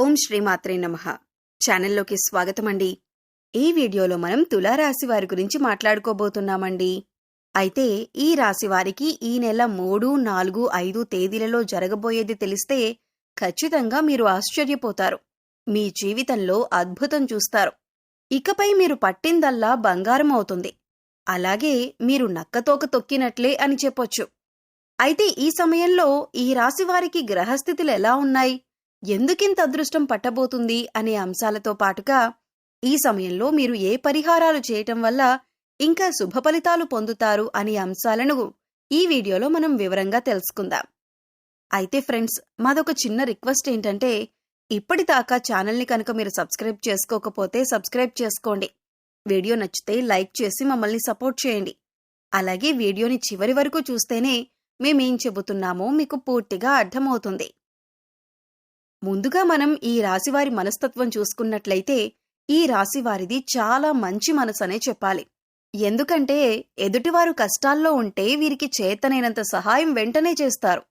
ఓం శ్రీమాత్రే నమః. ఛానల్లోకి స్వాగతమండి. ఈ వీడియోలో మనం తులారాశి వారి గురించి మాట్లాడుకోబోతున్నామండి. అయితే ఈ రాశి వారికి ఈ నెల 3, 4, 5 తేదీలలో జరగబోయేది తెలిస్తే ఖచ్చితంగా మీరు ఆశ్చర్యపోతారు. మీ జీవితంలో అద్భుతం చూస్తారు. ఇకపై మీరు పట్టిందల్లా బంగారం అవుతుంది. అలాగే మీరు నక్కతోక తొక్కినట్లే అని చెప్పొచ్చు. అయితే ఈ సమయంలో ఈ రాశి వారికి గ్రహస్థితులు ఎలా ఉన్నాయి, ఎందుకింత అదృష్టం పట్టబోతుంది అనే అంశాలతో పాటుగా ఈ సమయంలో మీరు ఏ పరిహారాలు చేయటం వల్ల ఇంకా శుభ ఫలితాలు పొందుతారు అనే అంశాలను ఈ వీడియోలో మనం వివరంగా తెలుసుకుందాం. అయితే ఫ్రెండ్స్, మాదొక చిన్న రిక్వెస్ట్ ఏంటంటే, ఇప్పటిదాకా ఛానల్ని కనుక మీరు సబ్స్క్రైబ్ చేసుకోకపోతే సబ్స్క్రైబ్ చేసుకోండి. వీడియో నచ్చితే లైక్ చేసి మమ్మల్ని సపోర్ట్ చేయండి. అలాగే వీడియోని చివరి వరకు చూస్తేనే మేమేం చెబుతున్నామో మీకు పూర్తిగా అర్థమవుతుంది. ముందుగా మనం ఈ రాశివారి మనస్తత్వం చూసుకున్నట్లయితే ఈ రాశివారిది చాలా మంచి మనసనే చెప్పాలి. ఎందుకంటే ఎదుటివారు కష్టాల్లో ఉంటే వీరికి చేతనైనంత సహాయం వెంటనే చేస్తారు.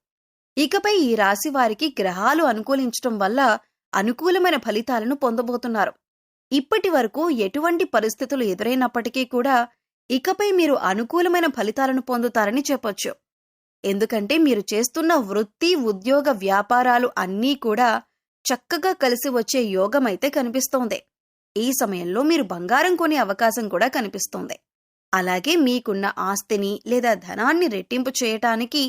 ఇకపై ఈ రాశివారికి గ్రహాలు అనుకూలించటం వల్ల అనుకూలమైన ఫలితాలను పొందబోతున్నారు. ఇప్పటి వరకు ఎటువంటి పరిస్థితులు ఎదురైనప్పటికీ కూడా ఇకపై మీరు అనుకూలమైన ఫలితాలను పొందుతారని చెప్పొచ్చు. ఎందుకంటే మీరు చేస్తున్న వృత్తి, ఉద్యోగ, వ్యాపారాలు అన్నీ కూడా చక్కగా కలిసి వచ్చే యోగమైతే కనిపిస్తోంది. ఈ సమయంలో మీరు బంగారం కొనే అవకాశం కూడా కనిపిస్తోంది. అలాగే మీకున్న ఆస్తిని లేదా ధనాన్ని రెట్టింపు చేయటానికి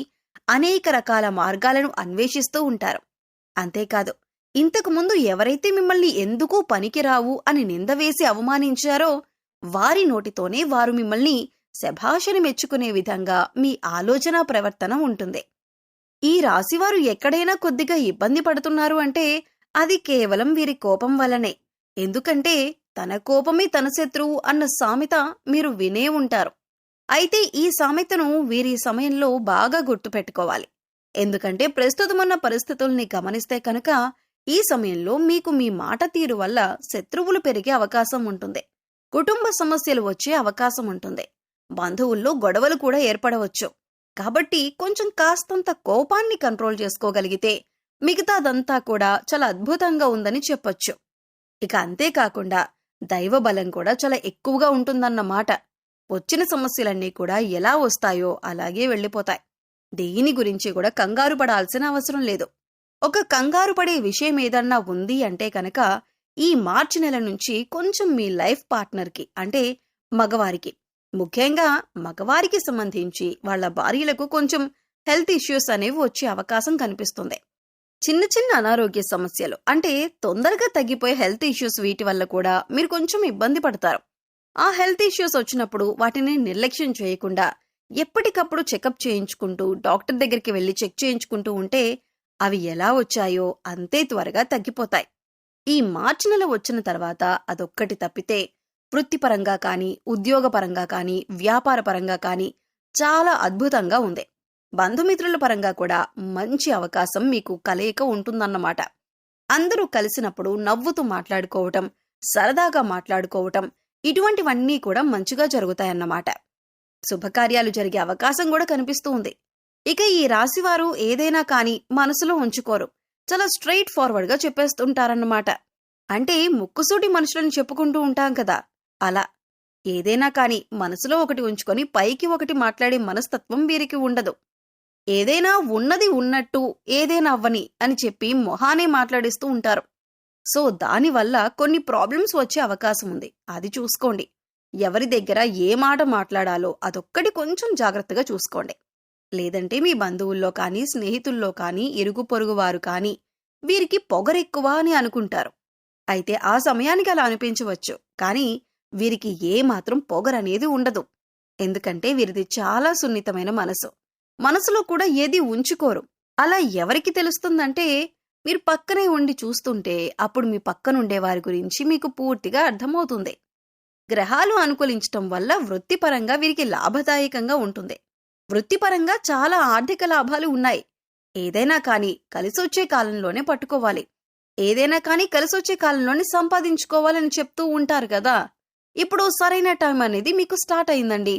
అనేక రకాల మార్గాలను అన్వేషిస్తూ ఉంటారు. అంతేకాదు, ఇంతకుముందు ఎవరైతే మిమ్మల్ని ఎందుకు పనికిరావు అని నిందవేసి అవమానించారో వారి నోటితోనే వారు మిమ్మల్ని శభాషని మెచ్చుకునే విధంగా మీ ఆలోచన ప్రవర్తన ఉంటుంది. ఈ రాశివారు ఎక్కడైనా కొద్దిగా ఇబ్బంది పడుతున్నారు అంటే అది కేవలం వీరి కోపం వల్లనే. ఎందుకంటే తన కోపమే తన శత్రువు అన్న సామెత మీరు వినే ఉంటారు. అయితే ఈ సామెతను వీరి సమయంలో బాగా గుర్తుపెట్టుకోవాలి. ఎందుకంటే ప్రస్తుతమున్న పరిస్థితుల్ని గమనిస్తే కనుక ఈ సమయంలో మీకు మీ మాట తీరు వల్ల శత్రువులు పెరిగే అవకాశం ఉంటుంది. కుటుంబ సమస్యలు వచ్చే అవకాశం ఉంటుంది. బంధువుల్లో గొడవలు కూడా ఏర్పడవచ్చు. కాబట్టి కొంచెం కాస్తంత కోపాన్ని కంట్రోల్ చేసుకోగలిగితే మిగతాదంతా కూడా చాలా అద్భుతంగా ఉందని చెప్పొచ్చు. ఇక అంతేకాకుండా దైవ బలం కూడా చాలా ఎక్కువగా ఉంటుందన్నమాట. వచ్చిన సమస్యలన్నీ కూడా ఎలా వస్తాయో అలాగే వెళ్ళిపోతాయి. దేని గురించి కూడా కంగారు పడాల్సిన అవసరం లేదు. ఒక కంగారు పడే విషయం ఏదన్నా ఉంది అంటే కనుక ఈ మార్చి నెల నుంచి కొంచెం మీ లైఫ్ పార్ట్నర్కి, అంటే మగవారికి, ముఖ్యంగా మగవారికి సంబంధించి వాళ్ళ భార్యలకు కొంచెం హెల్త్ ఇష్యూస్ అనేవి వచ్చే అవకాశం కనిపిస్తుంది. చిన్న చిన్న అనారోగ్య సమస్యలు, అంటే తొందరగా తగ్గిపోయే హెల్త్ ఇష్యూస్, వీటి వల్ల కూడా మీరు కొంచెం ఇబ్బంది పడతారు. ఆ హెల్త్ ఇష్యూస్ వచ్చినప్పుడు వాటిని నిర్లక్ష్యం చేయకుండా ఎప్పటికప్పుడు చెకప్ చేయించుకుంటూ డాక్టర్ దగ్గరికి వెళ్లి చెక్ చేయించుకుంటూ ఉంటే అవి ఎలా వచ్చాయో అంతే త్వరగా తగ్గిపోతాయి. ఈ మార్చి నెల వచ్చిన తర్వాత అదొక్కటి తప్పితే వృత్తిపరంగా కానీ, ఉద్యోగపరంగా కానీ, వ్యాపారపరంగా కానీ చాలా అద్భుతంగా ఉంది. బంధుమిత్రుల పరంగా కూడా మంచి అవకాశం మీకు కలయిక ఉంటుందన్నమాట. అందరూ కలిసినప్పుడు నవ్వుతూ మాట్లాడుకోవటం, సరదాగా మాట్లాడుకోవటం, ఇటువంటివన్నీ కూడా మంచిగా జరుగుతాయన్నమాట. శుభకార్యాలు జరిగే అవకాశం కూడా కనిపిస్తూ ఉంది. ఇక ఈ రాశివారు ఏదైనా కానీ మనసులో ఉంచుకోరు. చాలా స్ట్రైట్ ఫార్వర్డ్గా చెప్పేస్తుంటారన్నమాట. అంటే ముక్కుసూటి మనుషులను చెప్పుకుంటూ ఉంటాం కదా, అలా ఏదైనా కాని మనసులో ఒకటి ఉంచుకొని పైకి ఒకటి మాట్లాడే మనస్తత్వం వీరికి ఉండదు. ఏదైనా ఉన్నది ఉన్నట్టు, ఏదైనా అవ్వని అని చెప్పి మొహానే మాట్లాడిస్తూ ఉంటారు. సో దానివల్ల కొన్ని ప్రాబ్లమ్స్ వచ్చే అవకాశం ఉంది. అది చూసుకోండి. ఎవరి దగ్గర ఏ మాట మాట్లాడాలో అదొక్కటి కొంచెం జాగ్రత్తగా చూసుకోండి. లేదంటే మీ బంధువుల్లో కానీ, స్నేహితుల్లో కానీ, ఇరుగు పొరుగు వారు కానీ వీరికి పొగరెక్కువ అని అనుకుంటారు. అయితే ఆ సమయానికి అలా అనిపించవచ్చు, కానీ వీరికి ఏమాత్రం పొగరనేది ఉండదు. ఎందుకంటే వీరిది చాలా సున్నితమైన మనసు. మనసులో కూడా ఏది ఉంచుకోరు. అలా ఎవరికి తెలుస్తుందంటే మీరు పక్కనే ఉండి చూస్తుంటే అప్పుడు మీ పక్కనుండే వారి గురించి మీకు పూర్తిగా అర్థమవుతుంది. గ్రహాలు అనుకూలించటం వల్ల వృత్తిపరంగా వీరికి లాభదాయకంగా ఉంటుంది. వృత్తిపరంగా చాలా ఆర్థిక లాభాలు ఉన్నాయి. ఏదైనా కానీ కలిసొచ్చే కాలంలోనే పట్టుకోవాలి. ఏదైనా కానీ కలిసొచ్చే కాలంలోనే సంపాదించుకోవాలని చెప్తూ ఉంటారు కదా. ఇప్పుడు సరైన టైం అనేది మీకు స్టార్ట్ అయిందండి.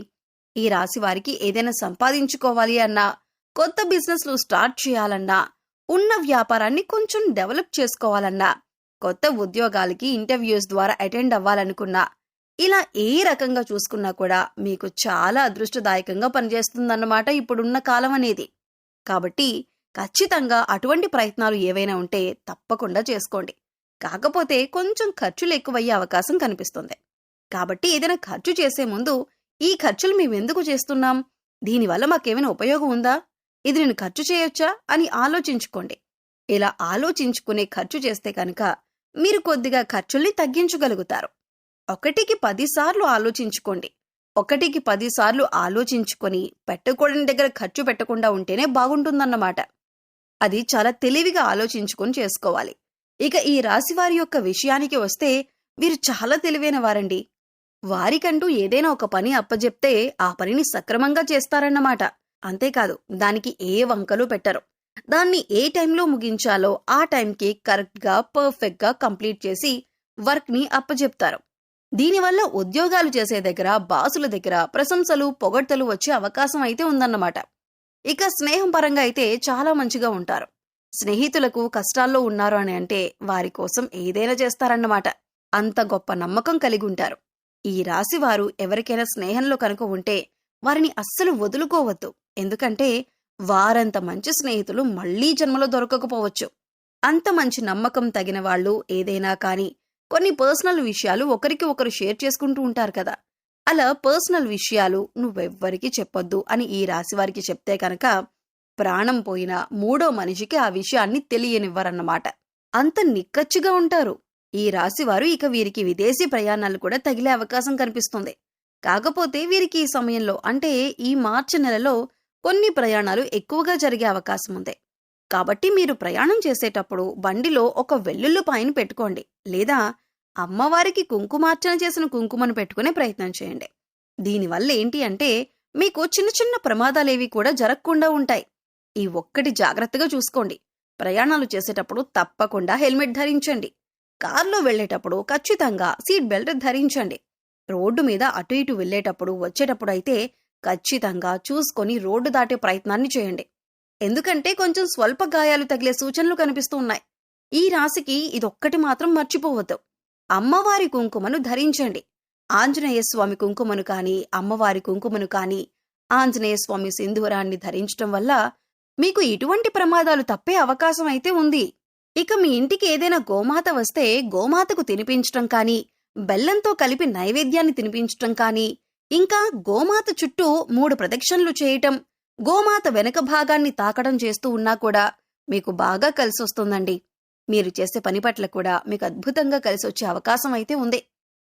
ఈ రాశి వారికి ఏదైనా సంపాదించుకోవాలి అన్నా, కొత్త బిజినెస్లు స్టార్ట్ చేయాలన్నా, ఉన్న వ్యాపారాన్ని కొంచెం డెవలప్ చేసుకోవాలన్నా కొత్త ఉద్యోగాలకి ఇంటర్వ్యూస్ ద్వారా అటెండ్ అవ్వాలనుకున్నా, ఇలా ఏ రకంగా చూసుకున్నా కూడా మీకు చాలా అదృష్టదాయకంగా పనిచేస్తుందన్నమాట ఇప్పుడున్న కాలం అనేది. కాబట్టి ఖచ్చితంగా అటువంటి ప్రయత్నాలు ఏవైనా ఉంటే తప్పకుండా చేసుకోండి. కాకపోతే కొంచెం ఖర్చులు ఎక్కువయ్యే అవకాశం కనిపిస్తుంది. కాబట్టి ఏదైనా ఖర్చు చేసే ముందు ఈ ఖర్చులు మేమెందుకు చేస్తున్నాం, దీనివల్ల మాకేమైనా ఉపయోగం ఉందా, ఇది నేను ఖర్చు చేయొచ్చా అని ఆలోచించుకోండి. ఇలా ఆలోచించుకునే ఖర్చు చేస్తే కనుక మీరు కొద్దిగా ఖర్చుల్ని తగ్గించగలుగుతారు. 1కి 10 సార్లు ఆలోచించుకోండి. 1కి 10 సార్లు ఆలోచించుకొని పెట్టకూడని దగ్గర ఖర్చు పెట్టకుండా ఉంటేనే బాగుంటుందన్నమాట. అది చాలా తెలివిగా ఆలోచించుకొని చేసుకోవాలి. ఇక ఈ రాశివారి యొక్క విషయానికి వస్తే వీరు చాలా తెలివైన వారండి. వారికంటూ ఏదైనా ఒక పని అప్పజెప్తే ఆ పనిని సక్రమంగా చేస్తారన్నమాట. అంతేకాదు దానికి ఏ వంకలు పెట్టరు. దాన్ని ఏ టైంలో ముగించాలో ఆ టైంకి కరెక్ట్గా పర్ఫెక్ట్గా కంప్లీట్ చేసి వర్క్ని అప్పజెప్తారు. దీనివల్ల ఉద్యోగాలు చేసే దగ్గర, బాసుల దగ్గర ప్రశంసలు, పొగడ్తలు వచ్చే అవకాశం అయితే ఉందన్నమాట. ఇక స్నేహం పరంగా అయితే చాలా మంచిగా ఉంటారు. స్నేహితులకు కష్టాల్లో ఉన్నారు అని అంటే వారి కోసం ఏదైనా చేస్తారన్నమాట. అంత గొప్ప నమ్మకం కలిగి ఉంటారు. ఈ రాశివారు ఎవరికైనా స్నేహంలో కనుక ఉంటే వారిని అస్సలు వదులుకోవద్దు. ఎందుకంటే వారంత మంచి స్నేహితులు మళ్లీ జన్మలో దొరకకపోవచ్చు. అంత మంచి నమ్మకం తగిన వాళ్ళు ఏదైనా కానీ కొన్ని పర్సనల్ విషయాలు ఒకరికి ఒకరు షేర్ చేసుకుంటూ ఉంటారు కదా, అలా పర్సనల్ విషయాలు నువ్వెవ్వరికీ చెప్పొద్దు అని ఈ రాశివారికి చెప్తే కనుక ప్రాణం పోయిన మూడో మనిషికి ఆ విషయాన్ని తెలియనివ్వరన్నమాట. అంత నిక్కచ్చిగా ఉంటారు ఈ రాశివారు. ఇక వీరికి విదేశీ ప్రయాణాలు కూడా తగిలే అవకాశం కనిపిస్తుంది. కాకపోతే వీరికి ఈ సమయంలో అంటే ఈ మార్చి నెలలో కొన్ని ప్రయాణాలు ఎక్కువగా జరిగే అవకాశం ఉంది. కాబట్టి మీరు ప్రయాణం చేసేటప్పుడు బండిలో ఒక వెల్లుల్లిపాయను పెట్టుకోండి, లేదా అమ్మవారికి కుంకుమార్చన చేసిన కుంకుమను పెట్టుకునే ప్రయత్నం చేయండి. దీనివల్ల ఏంటి అంటే మీకు చిన్న చిన్న ప్రమాదాలేవి కూడా జరగకుండా ఉంటాయి. ఈ ఒక్కటి జాగ్రత్తగా చూసుకోండి. ప్రయాణాలు చేసేటప్పుడు తప్పకుండా హెల్మెట్ ధరించండి. కారులో వెళ్లేటప్పుడు ఖచ్చితంగా సీట్ బెల్ట్ ధరించండి. రోడ్డు మీద అటు ఇటు వెళ్లేటప్పుడు వచ్చేటప్పుడు అయితే ఖచ్చితంగా చూసుకొని రోడ్డు దాటే ప్రయత్నాన్ని చేయండి. ఎందుకంటే కొంచెం స్వల్ప గాయాలు తగిలే సూచనలు కనిపిస్తూ ఉన్నాయి. ఈ రాశికి ఇదొక్కటి మాత్రం మర్చిపోవద్దు. అమ్మవారి కుంకుమను ధరించండి. ఆంజనేయ స్వామి కుంకుమను కానీ, అమ్మవారి కుంకుమను కానీ, ఆంజనేయ స్వామి సింధూరాన్ని ధరించడం వల్ల మీకు ఇటువంటి ప్రమాదాలు తప్పే అవకాశం అయితే ఉంది. ఇక మీ ఇంటికి ఏదైనా గోమాత వస్తే గోమాతకు తినిపించటం కానీ, బెల్లంతో కలిపి నైవేద్యాన్ని తినిపించటం కానీ, ఇంకా గోమాత చుట్టూ 3 ప్రదక్షిణలు చేయటం, గోమాత వెనక భాగాన్ని తాకడం చేస్తూ ఉన్నా కూడా మీకు బాగా కలిసొస్తుందండి. మీరు చేసే పని పట్ల కూడా మీకు అద్భుతంగా కలిసొచ్చే అవకాశం అయితే ఉంది.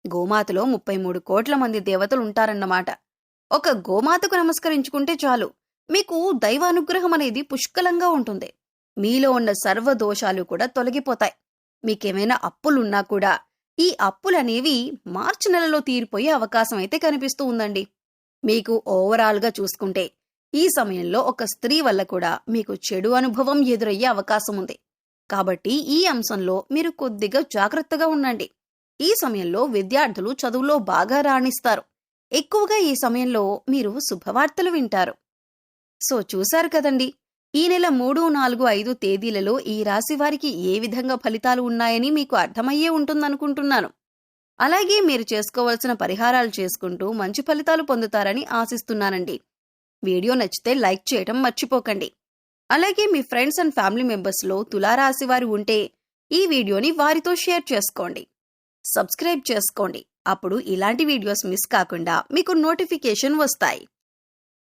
గోమాతలో 33 కోట్ల మంది దేవతలు ఉంటారన్నమాట. ఒక గోమాతకు నమస్కరించుకుంటే చాలు, మీకు దైవానుగ్రహం అనేది పుష్కలంగా ఉంటుంది. మీలో ఉన్న సర్వ దోషాలు కూడా తొలగిపోతాయి. మీకేమైనా అప్పులున్నా కూడా ఈ అప్పులనేవి మార్చి నెలలో తీరిపోయే అవకాశం అయితే కనిపిస్తూ ఉందండి. మీకు ఓవరాల్గా చూసుకుంటే ఈ సమయంలో ఒక స్త్రీ వల్ల కూడా మీకు చెడు అనుభవం ఎదురయ్యే అవకాశం ఉంది. కాబట్టి ఈ అంశంలో మీరు కొద్దిగా జాగ్రత్తగా ఉండండి. ఈ సమయంలో విద్యార్థులు చదువులో బాగా రాణిస్తారు. ఎక్కువగా ఈ సమయంలో మీరు శుభవార్తలు వింటారు. సో చూశారు కదండి, ఈ నెల 3, 4, 5 తేదీలలో ఈ రాశి వారికి ఏ విధంగా ఫలితాలు ఉన్నాయని మీకు అర్థమయ్యే ఉంటుందనుకుంటున్నాను. అలాగే మీరు చేసుకోవాల్సిన పరిహారాలు చేసుకుంటూ మంచి ఫలితాలు పొందుతారని ఆశిస్తున్నానండి. వీడియో నచ్చితే లైక్ చేయడం మర్చిపోకండి. అలాగే మీ ఫ్రెండ్స్ అండ్ ఫ్యామిలీ మెంబర్స్లో తులారాశి వారు ఉంటే ఈ వీడియోని వారితో షేర్ చేసుకోండి. సబ్స్క్రైబ్ చేసుకోండి. అప్పుడు ఇలాంటి వీడియోస్ మిస్ కాకుండా మీకు నోటిఫికేషన్ వస్తాయి.